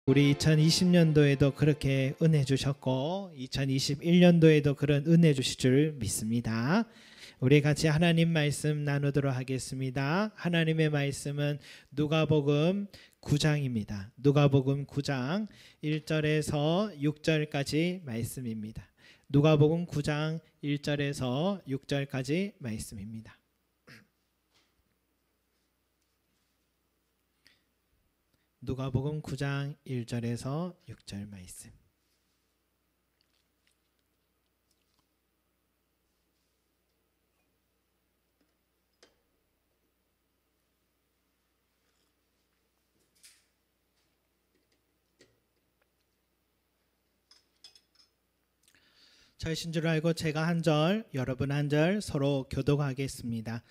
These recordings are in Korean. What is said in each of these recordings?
우리 2020년도에도 그렇게 은혜 주셨고 2021년도에도 그런 은혜 주실 줄 믿습니다. 우리 같이 하나님 말씀 나누도록 하겠습니다. 하나님의 말씀은 누가복음 9장입니다. 누가복음 9장 1절에서 6절까지 말씀입니다. 누가복음 9장 1절에서 6절까지 말씀입니다. 누가복음 9장 1절에서 6절 말씀. 저이신 줄 알고 제가 한 절, 여러분 한 절 서로 교독하겠습니다.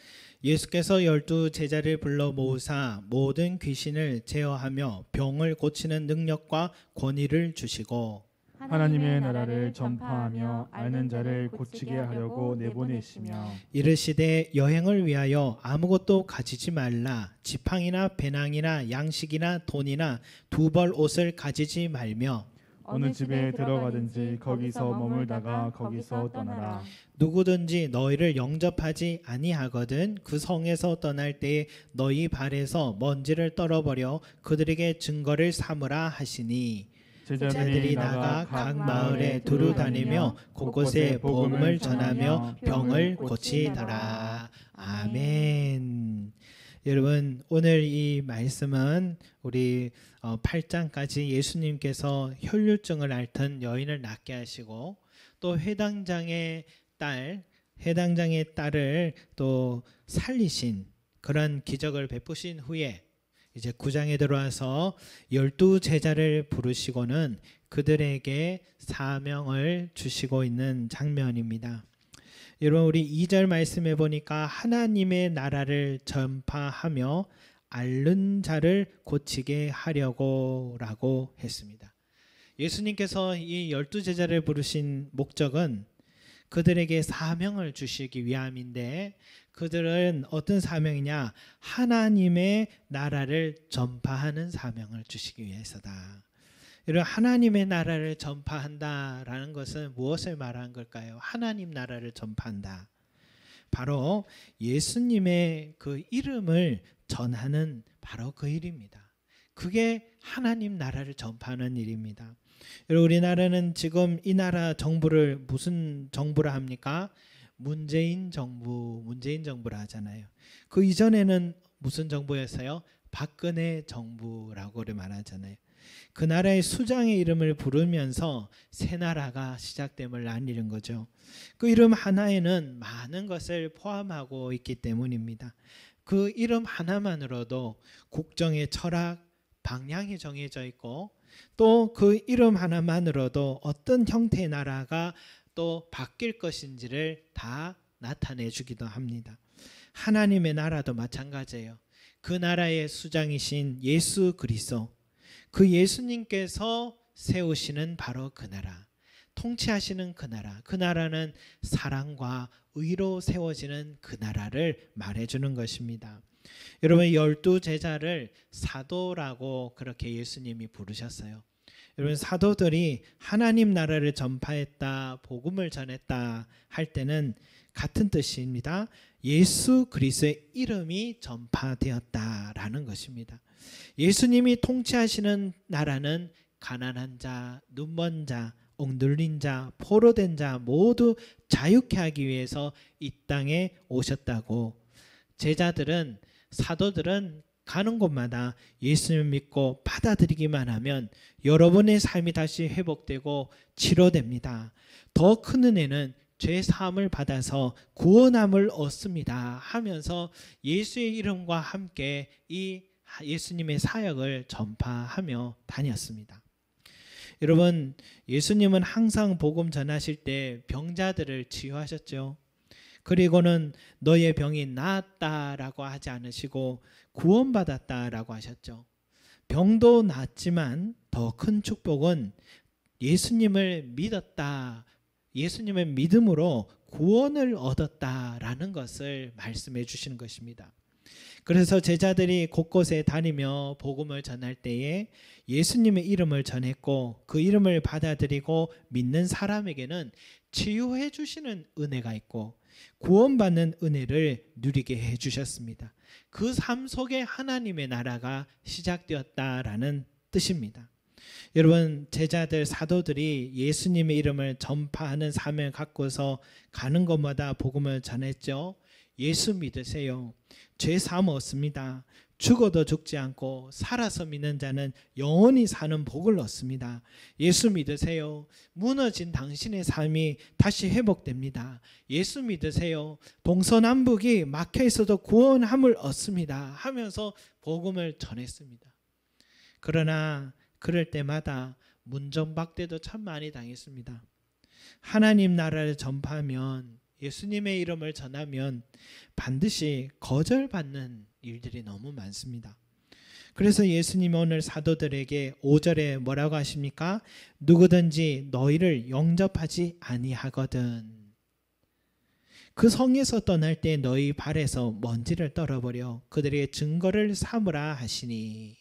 예수께서 12 제자를 불러 모으사 모든 귀신을 제어하며 병을 고치는 능력과 권위를 주시고 하나님의 나라를 전파하며 앓는 자를 고치게 하려고 내보내시며 이르시되 여행을 위하여 아무것도 가지지 말라. 지팡이나 배낭이나 양식이나 돈이나 두 벌 옷을 가지지 말며 어느 집에 들어가든지 거기서 머물다가 거기서 떠나라. 누구든지 너희를 영접하지 아니하거든 그 성에서 떠날 때에 너희 발에서 먼지를 떨어버려 그들에게 증거를 삼으라 하시니 제자들이 나가 각 마을에 두루 다니며 곳곳에 복음을 전하며 병을 고치더라. 아멘. 여러분, 오늘 이 말씀은 우리 8장까지 예수님께서 혈류증을 앓던 여인을 낫게 하시고 또 회당장의 딸을 또 살리신 그런 기적을 베푸신 후에 이제 9장에 들어와서 12 제자를 부르시고는 그들에게 사명을 주시고 있는 장면입니다. 여러분, 우리 2절 말씀해 보니까 하나님의 나라를 전파하며 앓는 자를 고치게 하려고 라고 했습니다. 예수님께서 이 12 제자를 부르신 목적은 그들에게 사명을 주시기 위함인데 그들은 어떤 사명이냐? 하나님의 나라를 전파하는 사명을 주시기 위해서다. 이런 하나님의 나라를 전파한다라는 것은 무엇을 말하는 걸까요? 하나님 나라를 전파한다. 바로 예수님의 그 이름을 전하는 바로 그 일입니다. 그게 하나님 나라를 전파하는 일입니다. 여러분, 우리나라는 지금 이 나라 정부를 무슨 정부라 합니까? 문재인 정부라 하잖아요. 그 이전에는 무슨 정부였어요? 박근혜 정부라고 말하잖아요. 그 나라의 수장의 이름을 부르면서 새 나라가 시작됨을 알리는 거죠. 그 이름 하나에는 많은 것을 포함하고 있기 때문입니다. 그 이름 하나만으로도 국정의 철학, 방향이 정해져 있고 또 그 이름 하나만으로도 어떤 형태의 나라가 또 바뀔 것인지를 다 나타내 주기도 합니다. 하나님의 나라도 마찬가지예요. 그 나라의 수장이신 예수 그리스도, 그 예수님께서 세우시는 바로 그 나라, 통치하시는 그 나라, 그 나라는 사랑과 의로 세워지는 그 나라를 말해주는 것입니다. 여러분, 12 제자를 사도라고 그렇게 예수님이 부르셨어요. 여러분, 사도들이 하나님 나라를 전파했다, 복음을 전했다 할 때는 같은 뜻입니다. 예수 그리스도의 이름이 전파되었다라는 것입니다. 예수님이 통치하시는 나라는 가난한 자, 눈먼 자, 억눌린 자, 포로된 자 모두 자유케 하기 위해서 이 땅에 오셨다고. 제자들은, 사도들은 가는 곳마다 예수님을 믿고 받아들이기만 하면 여러분의 삶이 다시 회복되고 치료됩니다. 더 큰 은혜는 죄 사함을 받아서 구원함을 얻습니다 하면서 예수의 이름과 함께 이 예수님의 사역을 전파하며 다녔습니다. 여러분, 예수님은 항상 복음 전하실 때 병자들을 치유하셨죠. 그리고는 너의 병이 나았다라고 하지 않으시고 구원받았다라고 하셨죠. 병도 낫지만 더 큰 축복은 예수님을 믿었다, 예수님의 믿음으로 구원을 얻었다라는 것을 말씀해 주시는 것입니다. 그래서 제자들이 곳곳에 다니며 복음을 전할 때에 예수님의 이름을 전했고 그 이름을 받아들이고 믿는 사람에게는 치유해 주시는 은혜가 있고 구원받는 은혜를 누리게 해 주셨습니다. 그 삶 속에 하나님의 나라가 시작되었다라는 뜻입니다. 여러분, 제자들 사도들이 예수님의 이름을 전파하는 사명을 갖고서 가는 곳마다 복음을 전했죠. 예수 믿으세요. 죄 사함 없습니다. 죽어도 죽지 않고 살아서 믿는 자는 영원히 사는 복을 얻습니다. 예수 믿으세요. 무너진 당신의 삶이 다시 회복됩니다. 예수 믿으세요. 동서남북이 막혀 있어도 구원함을 얻습니다. 하면서 복음을 전했습니다. 그러나 그럴 때마다 문정박대도 참 많이 당했습니다. 하나님 나라를 전파하면, 예수님의 이름을 전하면 반드시 거절받는 일들이 너무 많습니다. 그래서 예수님이 오늘 사도들에게 5절에 뭐라고 하십니까? 누구든지 너희를 영접하지 아니하거든. 그 성에서 떠날 때 너희 발에서 먼지를 떨어버려 그들의 증거를 삼으라 하시니.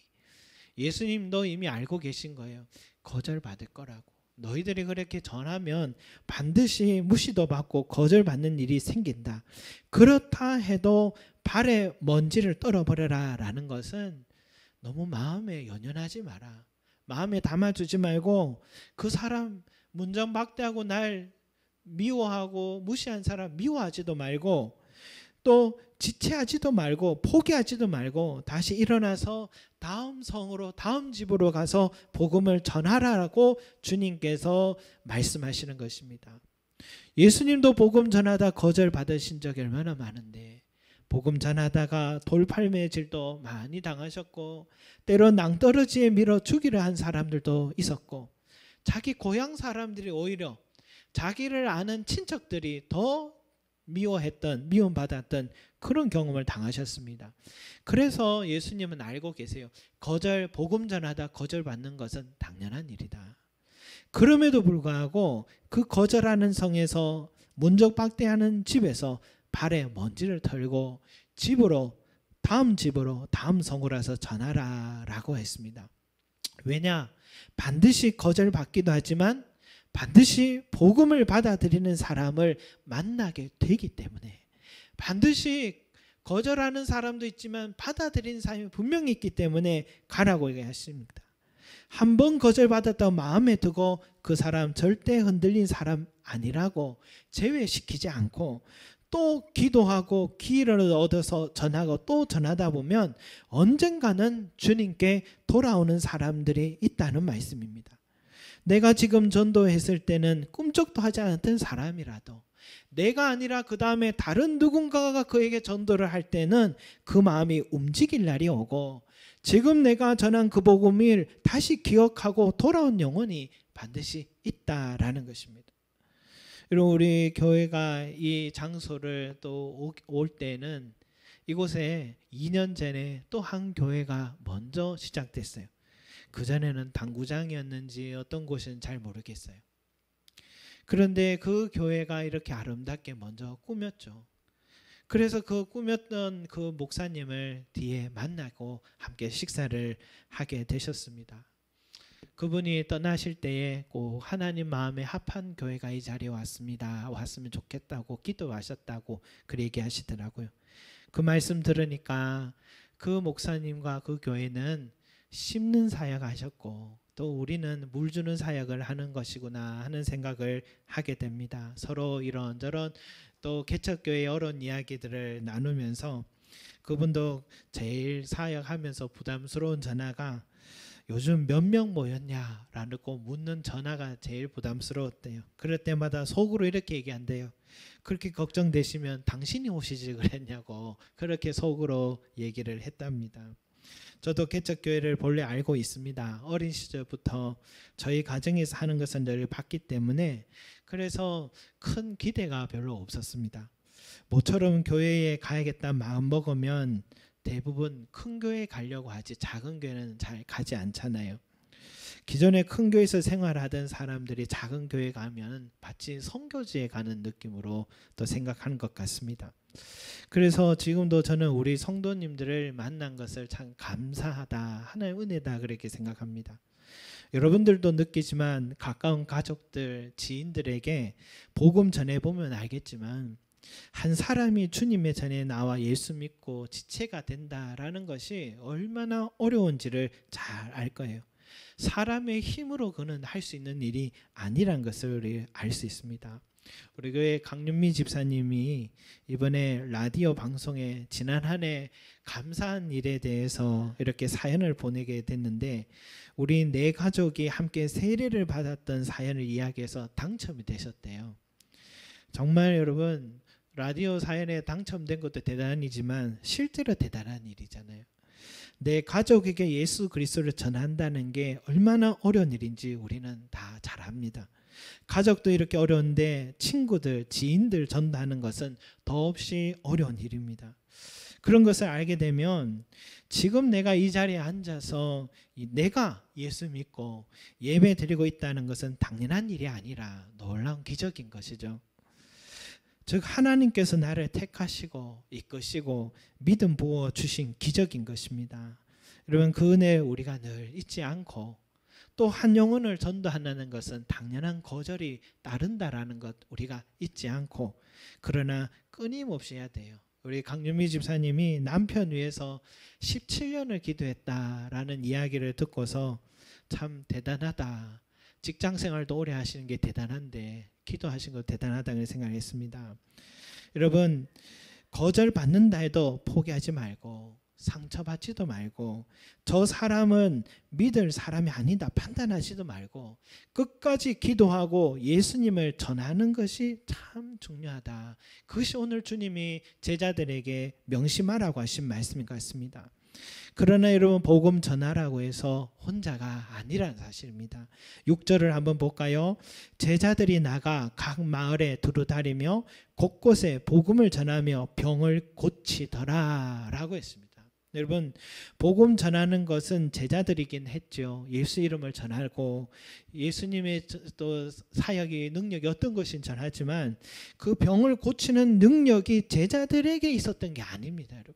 예수님도 이미 알고 계신 거예요. 거절받을 거라고. 너희들이 그렇게 전하면 반드시 무시도 받고 거절받는 일이 생긴다. 그렇다 해도 발에 먼지를 떨어버려라 라는 것은 너무 마음에 연연하지 마라. 마음에 담아주지 말고 그 사람 문정박대하고 날 미워하고 무시한 사람 미워하지도 말고 또 지체하지도 말고 포기하지도 말고 다시 일어나서 다음 성으로 다음 집으로 가서 복음을 전하라고 주님께서 말씀하시는 것입니다. 예수님도 복음 전하다 거절받으신 적이 얼마나 많은데 복음 전하다가 돌팔매질도 많이 당하셨고 때로 낭떠러지에 밀어 죽이려 한 사람들도 있었고 자기 고향 사람들이 오히려 자기를 아는 친척들이 더 미워했던 미움받았던 그런 경험을 당하셨습니다. 그래서 예수님은 알고 계세요. 복음 전하다 거절받는 것은 당연한 일이다. 그럼에도 불구하고 그 거절하는 성에서 문정박대하는 집에서 발에 먼지를 털고 다음 집으로 다음 성으로 와서 전하라 라고 했습니다. 왜냐? 반드시 거절받기도 하지만 반드시 복음을 받아들이는 사람을 만나게 되기 때문에, 반드시 거절하는 사람도 있지만 받아들이는 사람이 분명히 있기 때문에 가라고 얘기했습니다. 한 번 거절받았다고 마음에 두고 그 사람 절대 흔들린 사람 아니라고 제외시키지 않고 또 기도하고 기회를 얻어서 전하고 또 전하다 보면 언젠가는 주님께 돌아오는 사람들이 있다는 말씀입니다. 내가 지금 전도했을 때는 꿈쩍도 하지 않았던 사람이라도 내가 아니라 그 다음에 다른 누군가가 그에게 전도를 할 때는 그 마음이 움직일 날이 오고 지금 내가 전한 그 복음을 다시 기억하고 돌아온 영혼이 반드시 있다라는 것입니다. 여러분, 우리 교회가 이 장소를 또 올 때는 이곳에 2년 전에 또 한 교회가 먼저 시작됐어요. 그전에는 당구장이었는지 어떤 곳은 잘 모르겠어요. 그런데 그 교회가 이렇게 아름답게 먼저 꾸몄죠. 그래서 그 꾸몄던 그 목사님을 뒤에 만나고 함께 식사를 하게 되셨습니다. 그분이 떠나실 때에 꼭 하나님 마음에 합한 교회가 이 자리에 왔으면 좋겠다고 기도하셨다고 그 얘기하시더라고요. 그 말씀 들으니까 그 목사님과 그 교회는 심는 사역 하셨고 또 우리는 물 주는 사역을 하는 것이구나 하는 생각을 하게 됩니다. 서로 이런저런 또 개척교회의 여러 이야기들을 나누면서 그분도 제일 사역하면서 부담스러운 전화가 요즘 몇 명 모였냐라고 묻는 전화가 제일 부담스러웠대요. 그럴 때마다 속으로 이렇게 얘기한대요. 그렇게 걱정되시면 당신이 오시지 그랬냐고 그렇게 속으로 얘기를 했답니다. 저도 개척교회를 본래 알고 있습니다. 어린 시절부터 저희 가정에서 하는 것을 늘 봤기 때문에 그래서 큰 기대가 별로 없었습니다. 모처럼 교회에 가야겠다 마음 먹으면 대부분 큰 교회 가려고 하지 작은 교회는 잘 가지 않잖아요. 기존에 큰 교회에서 생활하던 사람들이 작은 교회 가면 마치 선교지에 가는 느낌으로 또 생각하는 것 같습니다. 그래서 지금도 저는 우리 성도님들을 만난 것을 참 감사하다, 하나의 은혜다 그렇게 생각합니다. 여러분들도 느끼지만 가까운 가족들, 지인들에게 복음 전해보면 알겠지만 한 사람이 주님의 전에 나와 예수 믿고 지체가 된다라는 것이 얼마나 어려운지를 잘 알 거예요. 사람의 힘으로 그는 할 수 있는 일이 아니란 것을 알 수 있습니다. 우리 교회 강윤미 집사님이 이번에 라디오 방송에 지난 한 해 감사한 일에 대해서 이렇게 사연을 보내게 됐는데, 우리 네 가족이 함께 세례를 받았던 사연을 이야기해서 당첨이 되셨대요. 정말 여러분, 라디오 사연에 당첨된 것도 대단이지만 실제로 대단한 일이잖아요. 내 가족에게 예수 그리스도를 전한다는 게 얼마나 어려운 일인지 우리는 다 잘 압니다. 가족도 이렇게 어려운데 친구들, 지인들 전도하는 것은 더없이 어려운 일입니다. 그런 것을 알게 되면 지금 내가 이 자리에 앉아서 내가 예수 믿고 예배 드리고 있다는 것은 당연한 일이 아니라 놀라운 기적인 것이죠. 즉 하나님께서 나를 택하시고 이끄시고 믿음 부어 주신 기적인 것입니다. 여러분, 그 은혜 우리가 늘 잊지 않고, 또 한 영혼을 전도한다는 것은 당연한 거절이 따른다라는 것 우리가 잊지 않고, 그러나 끊임없이 해야 돼요. 우리 강윤미 집사님이 남편 위해서 17년을 기도했다라는 이야기를 듣고서 참 대단하다. 직장 생활도 오래 하시는 게 대단한데 기도하신 거 대단하다고 생각했습니다. 여러분, 거절받는다 해도 포기하지 말고 상처받지도 말고 저 사람은 믿을 사람이 아니다 판단하지도 말고 끝까지 기도하고 예수님을 전하는 것이 참 중요하다. 그것이 오늘 주님이 제자들에게 명심하라고 하신 말씀인 것 같습니다. 그러나 여러분, 복음 전하라고 해서 혼자가 아니라는 사실입니다. 6절을 한번 볼까요? 제자들이 나가 각 마을에 두루다니며 곳곳에 복음을 전하며 병을 고치더라 라고 했습니다. 여러분, 복음 전하는 것은 제자들이긴 했죠. 예수 이름을 전하고 예수님의 또 사역의 능력이 어떤 것인 전하지만 그 병을 고치는 능력이 제자들에게 있었던 게 아닙니다. 여러분.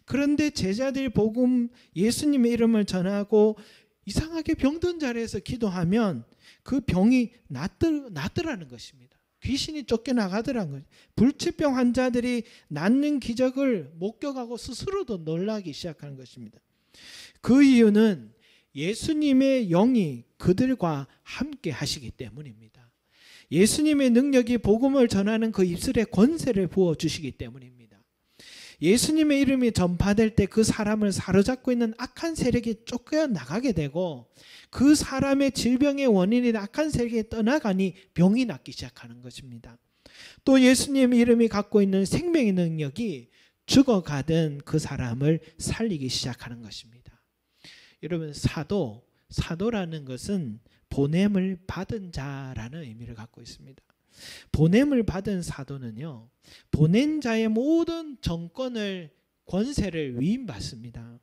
그런데 제자들이 복음 예수님의 이름을 전하고 이상하게 병든 자리에서 기도하면 그 병이 낫더라는 것입니다. 귀신이 쫓겨나가더라는 거예요. 불치병 환자들이 낫는 기적을 목격하고 스스로도 놀라기 시작하는 것입니다. 그 이유는 예수님의 영이 그들과 함께 하시기 때문입니다. 예수님의 능력이 복음을 전하는 그 입술에 권세를 부어주시기 때문입니다. 예수님의 이름이 전파될 때 그 사람을 사로잡고 있는 악한 세력이 쫓겨나가게 되고 그 사람의 질병의 원인인 악한 세력이 떠나가니 병이 낫기 시작하는 것입니다. 또 예수님의 이름이 갖고 있는 생명의 능력이 죽어가던 그 사람을 살리기 시작하는 것입니다. 여러분, 사도라는 것은 보냄을 받은 자라는 의미를 갖고 있습니다. 보냄을 받은 사도는요, 보낸 자의 모든 정권을 권세를 위임받습니다.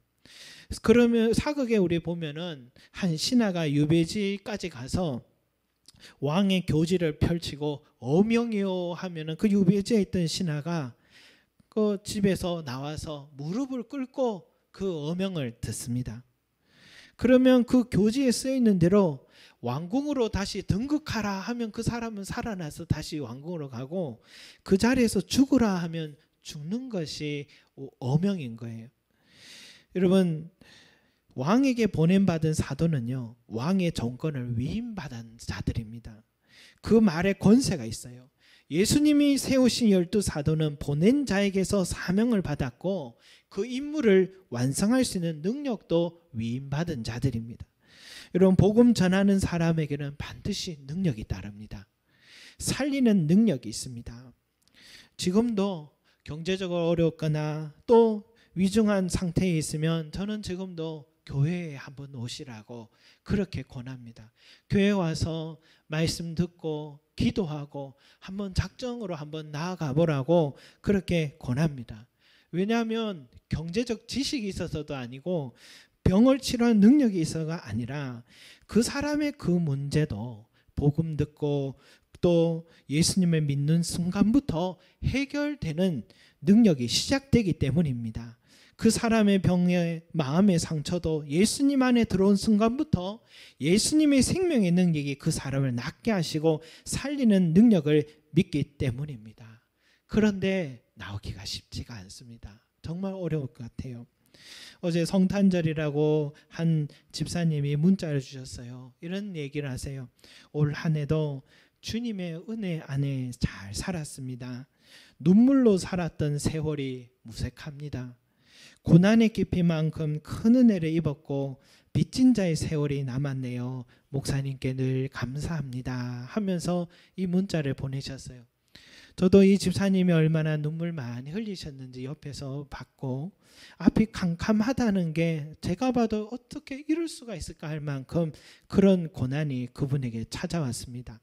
그러면 사극에 우리 보면은 한 신하가 유배지까지 가서 왕의 교지를 펼치고 어명이요 하면은 그 유배지에 있던 신하가 그 집에서 나와서 무릎을 꿇고 그 어명을 듣습니다. 그러면 그 교지에 쓰여 있는 대로 왕궁으로 다시 등극하라 하면 그 사람은 살아나서 다시 왕궁으로 가고 그 자리에서 죽으라 하면 죽는 것이 어명인 거예요. 여러분, 왕에게 보냄받은 사도는요, 왕의 정권을 위임받은 자들입니다. 그 말에 권세가 있어요. 예수님이 세우신 12사도는 보낸 자에게서 사명을 받았고 그 임무를 완성할 수 있는 능력도 위임받은 자들입니다. 여러분, 복음 전하는 사람에게는 반드시 능력이 따릅니다. 살리는 능력이 있습니다. 지금도 경제적으로 어렵거나 또 위중한 상태에 있으면 저는 지금도 교회에 한번 오시라고 그렇게 권합니다. 교회 와서 말씀 듣고 기도하고 한번 작정으로 한번 나아가 보라고 그렇게 권합니다. 왜냐하면 경제적 지식이 있어서도 아니고 병을 치료한 능력이 있어가 아니라 그 사람의 그 문제도 복음 듣고 또 예수님을 믿는 순간부터 해결되는 능력이 시작되기 때문입니다. 그 사람의 병의 마음의 상처도 예수님 안에 들어온 순간부터 예수님의 생명의 능력이 그 사람을 낫게 하시고 살리는 능력을 믿기 때문입니다. 그런데 나오기가 쉽지가 않습니다. 정말 어려울 것 같아요. 어제 성탄절이라고 한 집사님이 문자를 주셨어요. 이런 얘기를 하세요. 올 한 해도 주님의 은혜 안에 잘 살았습니다. 눈물로 살았던 세월이 무색합니다. 고난의 깊이만큼 큰 은혜를 입었고 빚진 자의 세월이 남았네요. 목사님께 늘 감사합니다 하면서 이 문자를 보내셨어요. 저도 이 집사님이 얼마나 눈물 많이 흘리셨는지 옆에서 봤고 앞이 캄캄하다는 게 제가 봐도 어떻게 이럴 수가 있을까 할 만큼 그런 고난이 그분에게 찾아왔습니다.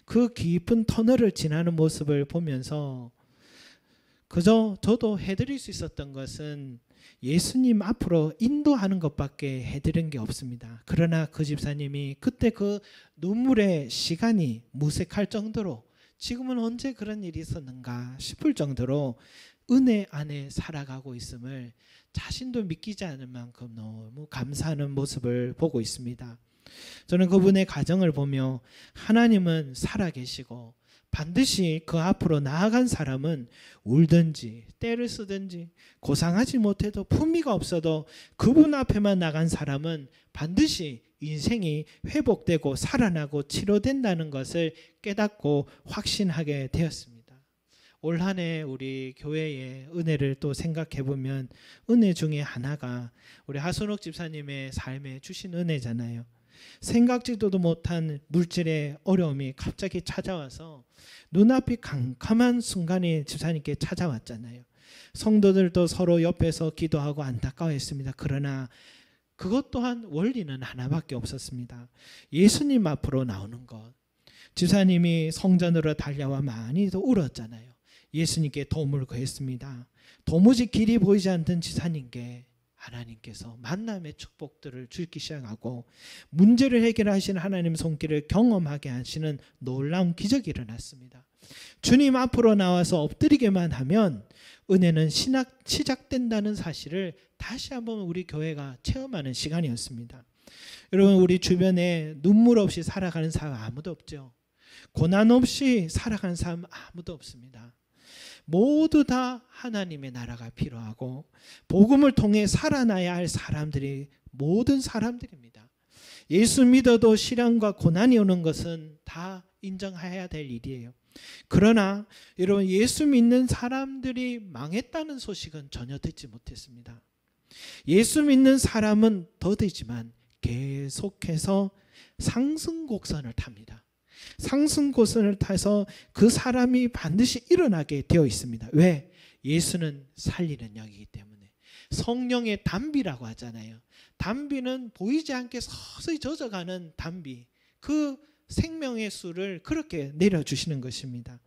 그 깊은 터널을 지나는 모습을 보면서 그저 저도 해드릴 수 있었던 것은 예수님 앞으로 인도하는 것밖에 해드린 게 없습니다. 그러나 그 집사님이 그때 그 눈물의 시간이 무색할 정도로 지금은 언제 그런 일이 있었는가 싶을 정도로 은혜 안에 살아가고 있음을 자신도 믿기지 않을 만큼 너무 감사하는 모습을 보고 있습니다. 저는 그분의 가정을 보며 하나님은 살아계시고 반드시 그 앞으로 나아간 사람은 울든지 떼를 쓰든지 고상하지 못해도 품위가 없어도 그분 앞에만 나간 사람은 반드시 인생이 회복되고 살아나고 치료된다는 것을 깨닫고 확신하게 되었습니다. 올 한 해 우리 교회의 은혜를 또 생각해 보면 은혜 중에 하나가 우리 하순옥 집사님의 삶에 주신 은혜잖아요. 생각지도 못한 물질의 어려움이 갑자기 찾아와서 눈앞이 캄캄한 순간이 집사님께 찾아왔잖아요. 성도들도 서로 옆에서 기도하고 안타까워했습니다. 그러나 그것 또한 원리는 하나밖에 없었습니다. 예수님 앞으로 나오는 것. 집사님이 성전으로 달려와 많이 더 울었잖아요. 예수님께 도움을 구했습니다. 도무지 길이 보이지 않던 집사님께 하나님께서 만남의 축복들을 주기 시작하고 문제를 해결하시는 하나님의 손길을 경험하게 하시는 놀라운 기적이 일어났습니다. 주님 앞으로 나와서 엎드리게만 하면 은혜는 시작된다는 사실을 다시 한번 우리 교회가 체험하는 시간이었습니다. 여러분, 우리 주변에 눈물 없이 살아가는 사람 아무도 없죠. 고난 없이 살아가는 사람 아무도 없습니다. 모두 다 하나님의 나라가 필요하고 복음을 통해 살아나야 할 사람들이 모든 사람들입니다. 예수 믿어도 시련과 고난이 오는 것은 다 인정해야 될 일이에요. 그러나 여러분, 예수 믿는 사람들이 망했다는 소식은 전혀 듣지 못했습니다. 예수 믿는 사람은 더디지만 계속해서 상승곡선을 탑니다. 상승곡선을 타서 그 사람이 반드시 일어나게 되어 있습니다. 왜? 예수는 살리는 영이기 때문에. 성령의 담비라고 하잖아요. 담비는 보이지 않게 서서히 젖어가는 담비. 그 생명의 수를 그렇게 내려주시는 것입니다.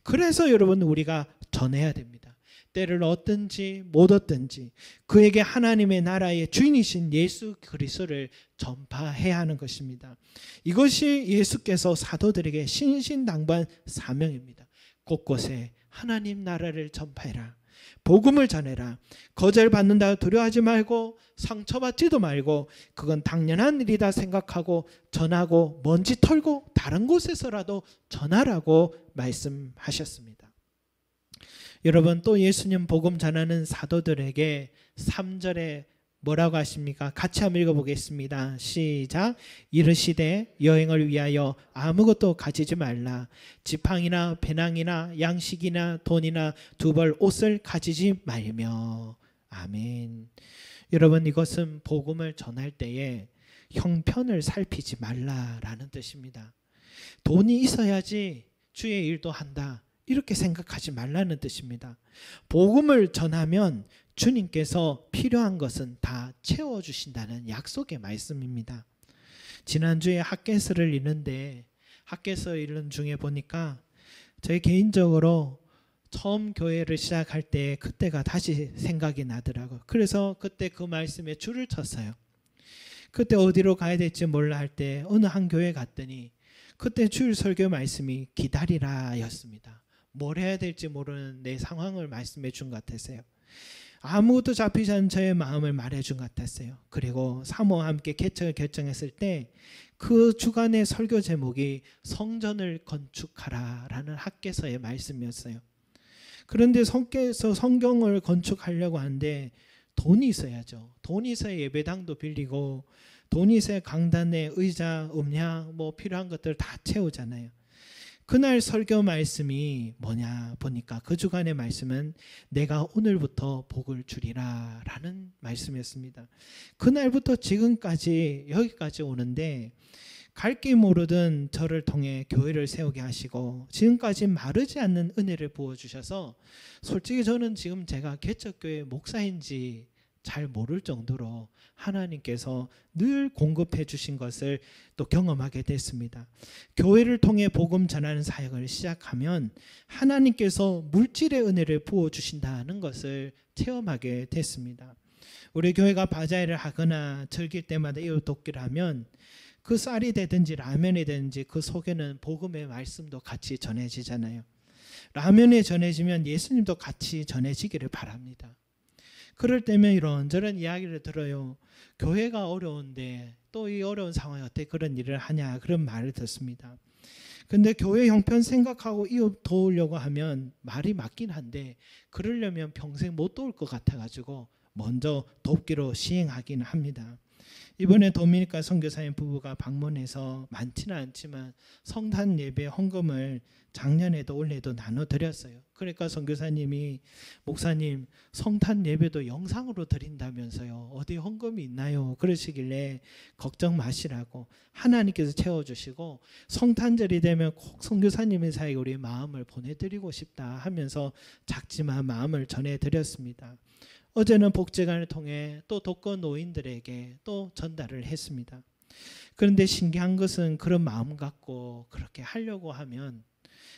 그래서 여러분, 우리가 전해야 됩니다. 때를 얻든지 못 얻든지 그에게 하나님의 나라의 주인이신 예수 그리스도를 전파해야 하는 것입니다. 이것이 예수께서 사도들에게 신신당부한 사명입니다. 곳곳에 하나님 나라를 전파해라. 복음을 전해라. 거절받는다 두려워하지 말고 상처받지도 말고 그건 당연한 일이다 생각하고 전하고 먼지 털고 다른 곳에서라도 전하라고 말씀하셨습니다. 여러분, 또 예수님 복음 전하는 사도들에게 3절에 뭐라고 하십니까? 같이 한번 읽어보겠습니다. 시작. 이르시되 여행을 위하여 아무것도 가지지 말라. 지팡이나 배낭이나 양식이나 돈이나 두 벌 옷을 가지지 말며. 아멘. 여러분, 이것은 복음을 전할 때에 형편을 살피지 말라라는 뜻입니다. 돈이 있어야지 주의 일도 한다, 이렇게 생각하지 말라는 뜻입니다. 복음을 전하면 주님께서 필요한 것은 다 채워주신다는 약속의 말씀입니다. 지난주에 핫개서를 읽는데 핫개서 읽는 중에 보니까 저희 개인적으로 처음 교회를 시작할 때 그때가 다시 생각이 나더라고요. 그래서 그때 그 말씀에 줄을 쳤어요. 그때 어디로 가야 될지 몰라 할 때 어느 한 교회 갔더니 그때 주일 설교 말씀이 기다리라 였습니다. 뭘 해야 될지 모르는 내 상황을 말씀해 준 것 같았어요. 아무것도 잡히지 않은 저의 마음을 말해준 것 같았어요. 그리고 사모와 함께 개척을 결정했을 때 그 주간의 설교 제목이 성전을 건축하라라는 학개서의 말씀이었어요. 그런데 성경을 건축하려고 하는데 돈이 있어야죠. 돈이 있어야 예배당도 빌리고 돈이 있어야 강단에 의자, 음향 뭐 필요한 것들 다 채우잖아요. 그날 설교 말씀이 뭐냐 보니까 그 주간의 말씀은 내가 오늘부터 복을 주리라 라는 말씀이었습니다. 그날부터 지금까지 여기까지 오는데 갈 길 모르던 저를 통해 교회를 세우게 하시고 지금까지 마르지 않는 은혜를 부어주셔서 솔직히 저는 지금 제가 개척교회 목사인지 잘 모를 정도로 하나님께서 늘 공급해 주신 것을 또 경험하게 됐습니다. 교회를 통해 복음 전하는 사역을 시작하면 하나님께서 물질의 은혜를 부어주신다는 것을 체험하게 됐습니다. 우리 교회가 바자회를 하거나 즐길 때마다 이웃 돕기를 하면 그 쌀이 되든지 라면이 되든지 그 속에는 복음의 말씀도 같이 전해지잖아요. 라면이 전해지면 예수님도 같이 전해지기를 바랍니다. 그럴 때면 이런저런 이야기를 들어요. 교회가 어려운데 또 이 어려운 상황에 어떻게 그런 일을 하냐 그런 말을 듣습니다. 근데 교회 형편 생각하고 이웃 도우려고 하면 말이 맞긴 한데 그러려면 평생 못 도울 것 같아가지고 먼저 돕기로 시행하긴 합니다. 이번에 도미니카 선교사님 부부가 방문해서 많지는 않지만 성탄 예배 헌금을 작년에도 올해도 나눠드렸어요. 그러니까 선교사님이 목사님 성탄 예배도 영상으로 드린다면서요. 어디 헌금이 있나요? 그러시길래 걱정 마시라고 하나님께서 채워주시고 성탄절이 되면 꼭 선교사님의 사이에 우리 마음을 보내드리고 싶다 하면서 작지만 마음을 전해드렸습니다. 어제는 복지관을 통해 또 독거 노인들에게 또 전달을 했습니다. 그런데 신기한 것은 그런 마음 갖고 그렇게 하려고 하면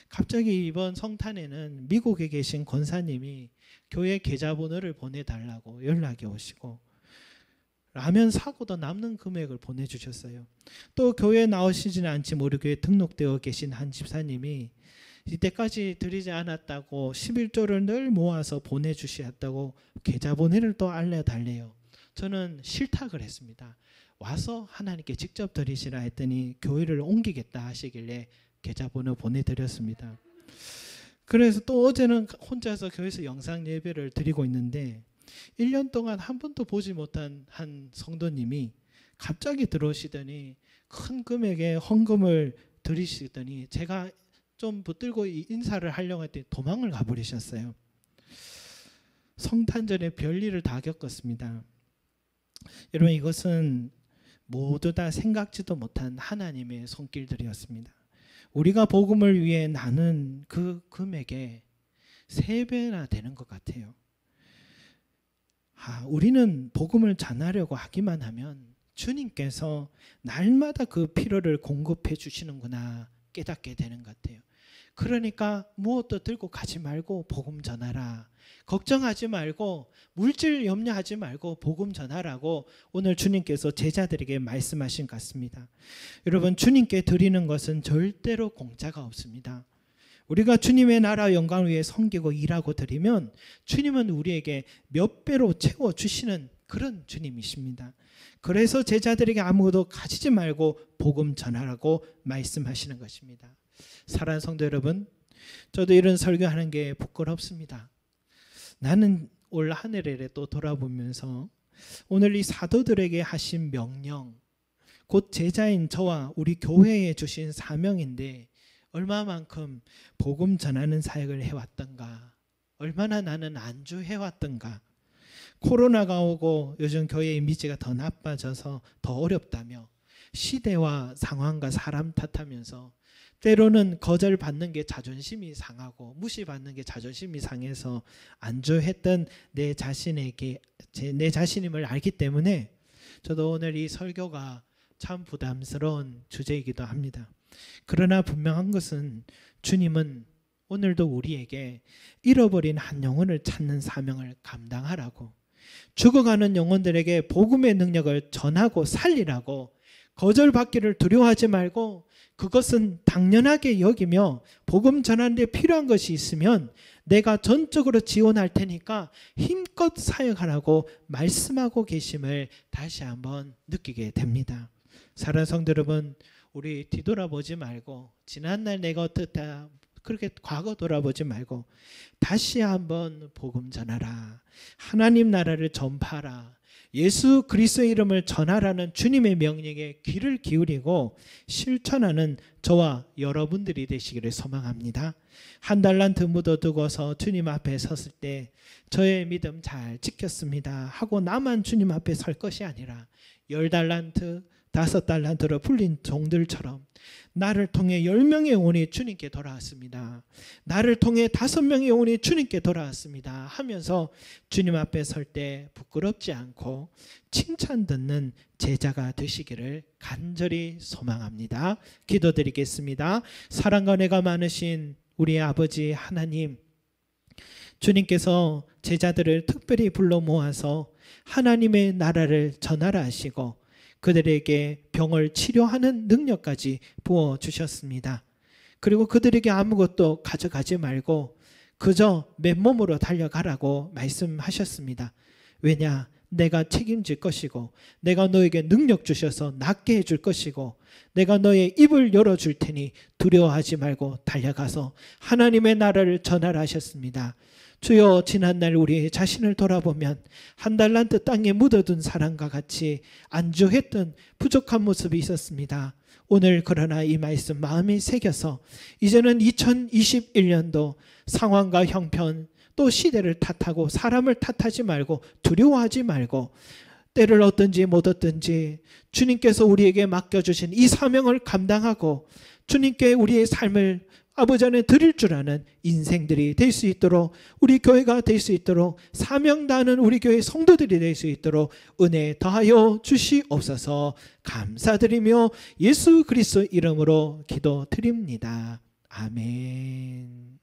갑자기 이번 성탄에는 미국에 계신 권사님이 교회 계좌번호를 보내달라고 연락이 오시고 라면 사고도 남는 금액을 보내주셨어요. 또 교회에 나오시지는 않지만 우리 교회에 등록되어 계신 한 집사님이 이때까지 드리지 않았다고 11조를 늘 모아서 보내주셨다고 계좌번호를 또 알려달래요. 저는 싫다 그랬습니다. 와서 하나님께 직접 드리시라 했더니 교회를 옮기겠다 하시길래 계좌번호 보내드렸습니다. 그래서 또 어제는 혼자서 교회에서 영상 예배를 드리고 있는데 1년 동안 한 번도 보지 못한 한 성도님이 갑자기 들어오시더니 큰 금액의 헌금을 드리시더니 제가 좀 붙들고 인사를 하려고 했더니 도망을 가버리셨어요. 성탄절에 별일을 다 겪었습니다. 여러분 이것은 모두 다 생각지도 못한 하나님의 손길들이었습니다. 우리가 복음을 위해 나눈 그 금액의 3배나 되는 것 같아요. 우리는 복음을 전하려고 하기만 하면 주님께서 날마다 그 필요를 공급해 주시는구나 깨닫게 되는 것 같아요. 그러니까 무엇도 들고 가지 말고 복음 전하라. 걱정하지 말고 물질 염려하지 말고 복음 전하라고 오늘 주님께서 제자들에게 말씀하신 것 같습니다. 여러분 주님께 드리는 것은 절대로 공짜가 없습니다. 우리가 주님의 나라 영광을 위해 섬기고 일하고 드리면 주님은 우리에게 몇 배로 채워주시는 그런 주님이십니다. 그래서 제자들에게 아무것도 가지지 말고 복음 전하라고 말씀하시는 것입니다. 사랑하는 성도 여러분, 저도 이런 설교하는 게 부끄럽습니다. 나는 올 한 해를 또 돌아보면서 오늘 이 사도들에게 하신 명령, 곧 제자인 저와 우리 교회에 주신 사명인데 얼마만큼 복음 전하는 사역을 해왔던가, 얼마나 나는 안주해왔던가. 코로나가 오고 요즘 교회의 이미지가 더 나빠져서 더 어렵다며 시대와 상황과 사람 탓하면서 때로는 거절받는 게 자존심이 상하고 무시받는 게 자존심이 상해서 안주했던 내 자신임을 알기 때문에 저도 오늘 이 설교가 참 부담스러운 주제이기도 합니다. 그러나 분명한 것은 주님은 오늘도 우리에게 잃어버린 한 영혼을 찾는 사명을 감당하라고, 죽어가는 영혼들에게 복음의 능력을 전하고 살리라고, 거절받기를 두려워하지 말고 그것은 당연하게 여기며 복음 전하는 데 필요한 것이 있으면 내가 전적으로 지원할 테니까 힘껏 사역하라고 말씀하고 계심을 다시 한번 느끼게 됩니다. 사랑하는 성도 여러분, 우리 뒤돌아보지 말고 지난날 내가 어떻다 그렇게 과거 돌아보지 말고 다시 한번 복음 전하라, 하나님 나라를 전파하라, 예수 그리스도의 이름을 전하라는 주님의 명령에 귀를 기울이고 실천하는 저와 여러분들이 되시기를 소망합니다. 한 달란트 묻어두고서 주님 앞에 섰을 때 저의 믿음 잘 지켰습니다 하고 나만 주님 앞에 설 것이 아니라 10달란트 5달란트로 불린 종들처럼 나를 통해 10명의 영혼이 주님께 돌아왔습니다, 나를 통해 5명의 영혼이 주님께 돌아왔습니다 하면서 주님 앞에 설 때 부끄럽지 않고 칭찬 듣는 제자가 되시기를 간절히 소망합니다. 기도드리겠습니다. 사랑과 은혜가 많으신 우리 아버지 하나님, 주님께서 제자들을 특별히 불러 모아서 하나님의 나라를 전하라 하시고 그들에게 병을 치료하는 능력까지 부어주셨습니다. 그리고 그들에게 아무것도 가져가지 말고 그저 맨몸으로 달려가라고 말씀하셨습니다. 왜냐? 내가 책임질 것이고 내가 너에게 능력 주셔서 낫게 해줄 것이고 내가 너의 입을 열어줄 테니 두려워하지 말고 달려가서 하나님의 나라를 전하라 하셨습니다. 주여, 지난날 우리 자신을 돌아보면 한 달란트 땅에 묻어둔 사람과 같이 안주했던 부족한 모습이 있었습니다. 오늘 그러나 이 말씀 마음에 새겨서 이제는 2021년도 상황과 형편 또 시대를 탓하고 사람을 탓하지 말고 두려워하지 말고 때를 얻든지 못 얻든지 주님께서 우리에게 맡겨주신 이 사명을 감당하고 주님께 우리의 삶을 아버지 안에 드릴 줄 아는 인생들이 될 수 있도록, 우리 교회가 될 수 있도록, 사명 다하는 우리 교회 성도들이 될 수 있도록 은혜 더하여 주시옵소서. 감사드리며 예수 그리스도 이름으로 기도드립니다. 아멘.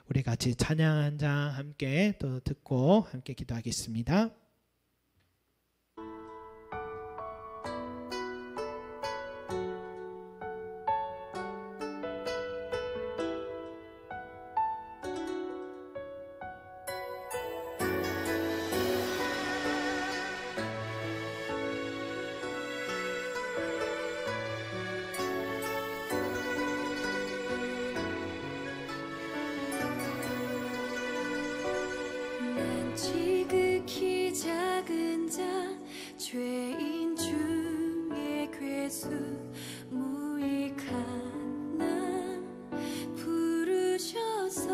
우리 같이 찬양 한 장 함께 또 듣고 함께 기도하겠습니다. 지극히 작은 자 죄인 중에 괴수 무익한 나 부르셔서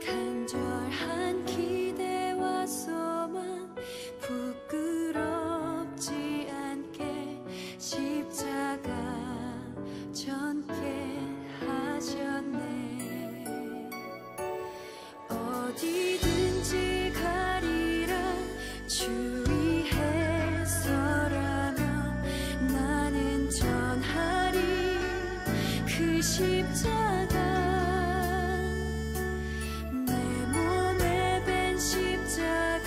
간절한 기대와 소망 부끄럽지 않게 십자가 전게 하셨네. 어디든지 가리라 주 위에 서라면 나는 전하리 그 십자가. 내 몸에 밴 십자가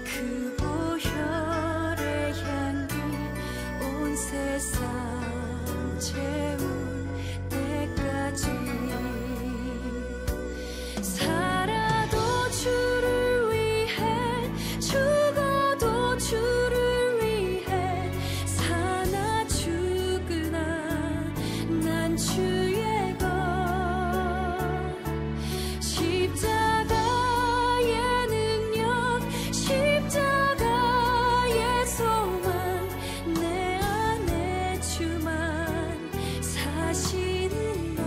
그 보혈의 향기 온 세상 채울 때까지 살아도 주를 위해 죽어도 주를 위해 사나 죽으나 난 주의 것 십자가의 능력 십자가의 소망 내 안에 주만 사시는 것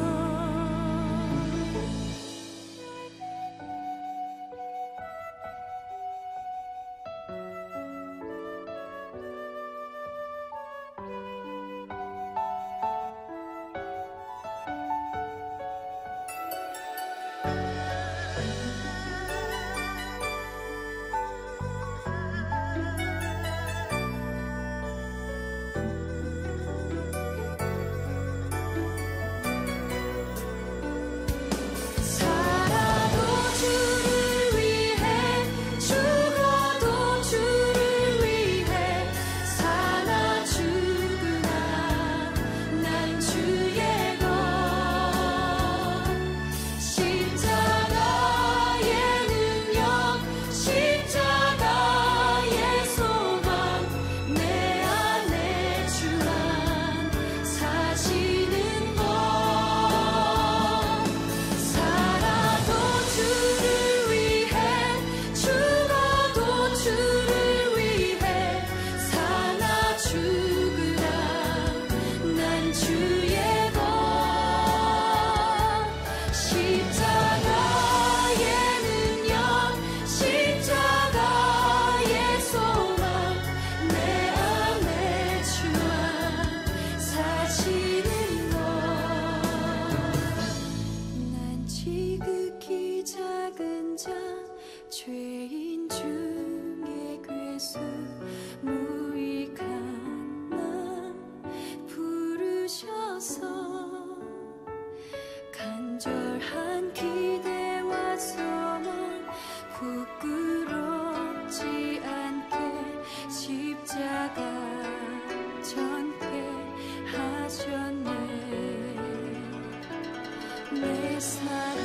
내 사랑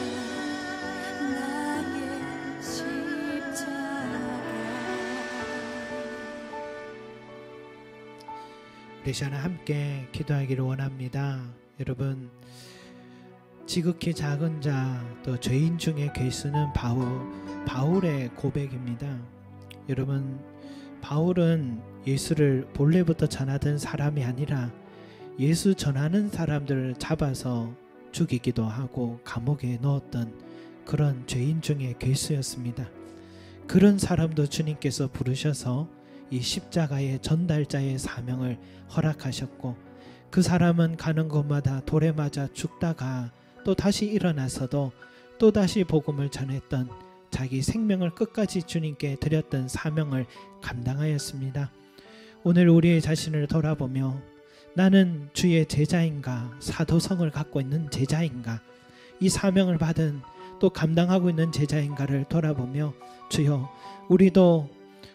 나의 십자가. 우리 시간에 함께 기도하기를 원합니다. 여러분, 지극히 작은 자, 또 죄인 중에 괴수는 바울의 고백입니다. 여러분, 바울은 예수를 본래부터 전하던 사람이 아니라 예수 전하는 사람들을 잡아서 죽이기도 하고 감옥에 넣었던 그런 죄인 중에 괴수였습니다. 그런 사람도 주님께서 부르셔서 이 십자가의 전달자의 사명을 허락하셨고, 그 사람은 가는 곳마다 돌에 맞아 죽다가 또 다시 일어나서도 또 다시 복음을 전했던, 자기 생명을 끝까지 주님께 드렸던 사명을 감당하였습니다. 오늘 우리의 자신을 돌아보며 나는 주의 제자인가, 사도성을 갖고 있는 제자인가, 이 사명을 받은 또 감당하고 있는 제자인가를 돌아보며 주여,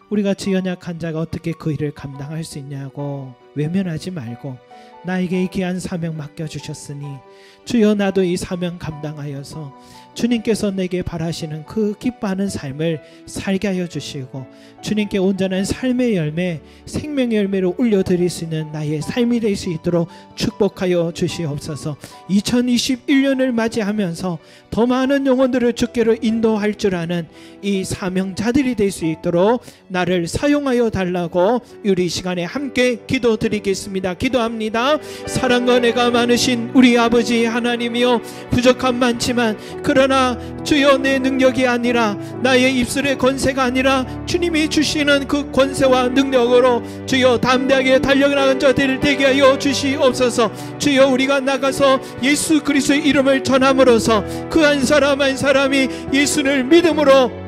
우리같이 연약한 자가 어떻게 그 일을 감당할 수 있냐고 외면하지 말고 나에게 이 귀한 사명 맡겨주셨으니 주여, 나도 이 사명 감당하여서 주님께서 내게 바라시는 그 기뻐하는 삶을 살게 하여 주시고, 주님께 온전한 삶의 열매, 생명의 열매로 올려드릴 수 있는 나의 삶이 될 수 있도록 축복하여 주시옵소서. 2021년을 맞이하면서 더 많은 영혼들을 주께로 인도할 줄 아는 이 사명자들이 될 수 있도록 나를 사용하여 달라고 우리 시간에 함께 기도드리겠습니다. 기도합니다. 사랑과 은혜가 많으신 우리 아버지 하나님이여, 부족함 많지만 그러나 주여, 내 능력이 아니라 나의 입술의 권세가 아니라 주님이 주시는 그 권세와 능력으로 주여 담대하게 달려나가는 자들 되게 하여 주시옵소서. 주여, 우리가 나가서 예수 그리스도의 이름을 전함으로써 그 한 사람 한 사람이 예수를 믿음으로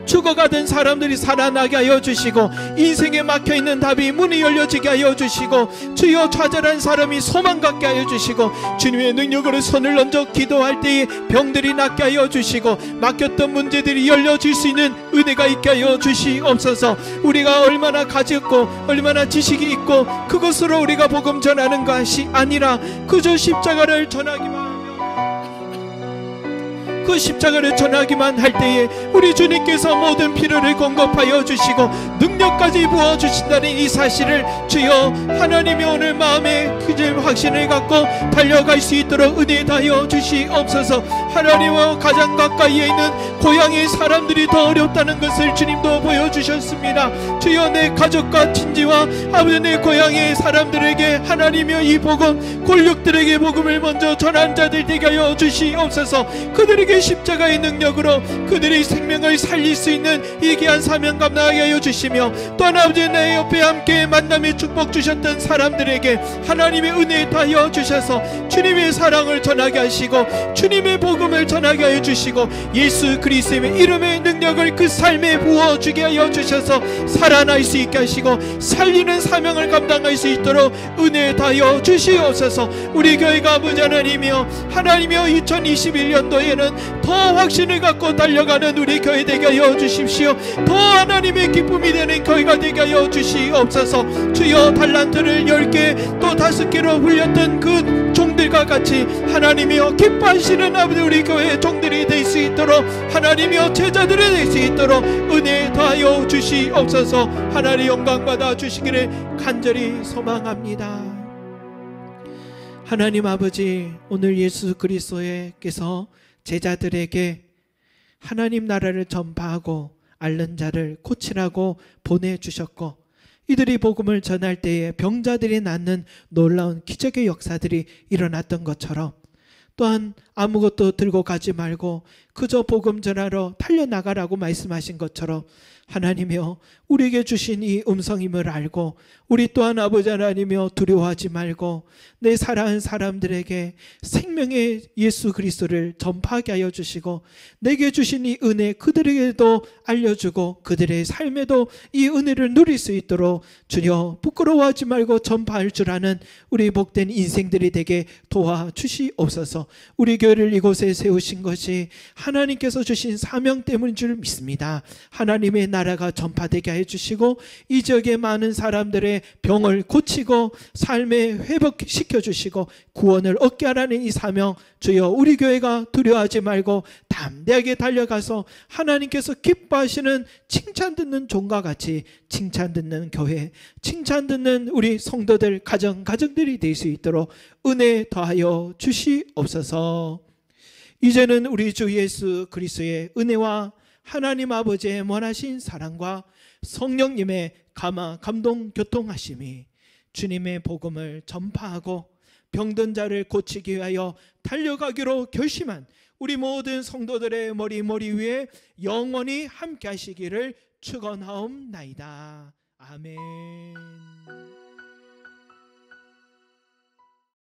죽어가던 사람들이 살아나게 하여 주시고, 인생에 막혀있는 답이 문이 열려지게 하여 주시고, 주여, 좌절한 사람이 소망 갖게 하여 주시고, 주님의 능력으로 손을 얹어 기도할 때에 병들이 낫게 하여 주시고, 막혔던 문제들이 열려질 수 있는 은혜가 있게 하여 주시옵소서. 우리가 얼마나 가졌고 얼마나 지식이 있고 그것으로 우리가 복음 전하는 것이 아니라 그저 십자가를 전하기만 하며, 그 십자가를 전하기만 할 때에 우리 주님께서 모든 필요를 공급하여 주시고 능력까지 부어주신다는 이 사실을 주여, 하나님이 오늘 마음에 확신을 갖고 달려갈 수 있도록 은혜 다하여 주시옵소서. 하나님과 가장 가까이에 있는 고향의 사람들이 더 어렵다는 것을 주님도 보여주셨습니다. 주여, 내 가족과 친지와 아버지 내 고향의 사람들에게 하나님이여 이 복음, 골육들에게 복음을 먼저 전한 자들 되게 하여 주시옵소서. 그들에게 십자가의 능력으로 그들의 생명을 살릴 수 있는 이 귀한 사명 감당하게 하여 주시며, 또한 아버지 내 옆에 함께 만남의 축복 주셨던 사람들에게 하나님의 은혜 다하여 주셔서 주님의 사랑을 전하게 하시고 주님의 복음을 전하게 하여 주시고, 예수 그리스도의 이름의 능력을 그 삶에 부어주게 하여 주셔서 살아날 수 있게 하시고 살리는 사명을 감당할 수 있도록 은혜 다하여 주시옵소서. 우리 교회가 아버지 하나님이여, 하나님이여 2021년도에는 더 확신을 갖고 달려가는 우리 교회 되게 하여 주십시오. 더 하나님의 기쁨이 되는 교회가 되게 하여 주시옵소서. 주여, 달란트를 10개 또 5개로 불렸던 그 종들과 같이 하나님이여 기뻐하시는 아버지 우리 교회의 종들이 될 수 있도록, 하나님이여 제자들이 될 수 있도록 은혜 더하여 주시옵소서. 하나님 영광 받아 주시기를 간절히 소망합니다. 하나님 아버지, 오늘 예수 그리스도께서 제자들에게 하나님 나라를 전파하고 앓는 자를 고치라고 보내주셨고, 이들이 복음을 전할 때에 병자들이 낫는 놀라운 기적의 역사들이 일어났던 것처럼, 또한 아무것도 들고 가지 말고 그저 복음 전하러 달려나가라고 말씀하신 것처럼 하나님이여, 우리에게 주신 이 음성임을 알고 우리 또한 아버지 하나님이여 두려워하지 말고 내 사랑하는 사람들에게 생명의 예수 그리스도를 전파하게 하여 주시고, 내게 주신 이 은혜 그들에게도 알려주고 그들의 삶에도 이 은혜를 누릴 수 있도록 주여 부끄러워하지 말고 전파할 줄 아는 우리 복된 인생들이 되게 도와주시옵소서. 우리 교회를 이곳에 세우신 것이 하나님께서 주신 사명 때문인 줄 믿습니다. 하나님의 나라가 전파되게 해주시고 이 지역의 많은 사람들의 병을 고치고 삶에 회복시켜 주시고 구원을 얻게 하라는 이 사명, 주여 우리 교회가 두려워하지 말고 담대하게 달려가서 하나님께서 기뻐하시는 칭찬 듣는 종과 같이 칭찬 듣는 교회, 칭찬 듣는 우리 성도들 가정들이 될 수 있도록 은혜 더하여 주시옵소서. 이제는 우리 주 예수 그리스도의 은혜와 하나님 아버지의 원하신 사랑과 성령님의 감동 교통하심이 주님의 복음을 전파하고 병든 자를 고치기 위하여 달려가기로 결심한 우리 모든 성도들의 머리 위에 영원히 함께 하시기를 축원하옵나이다. 아멘.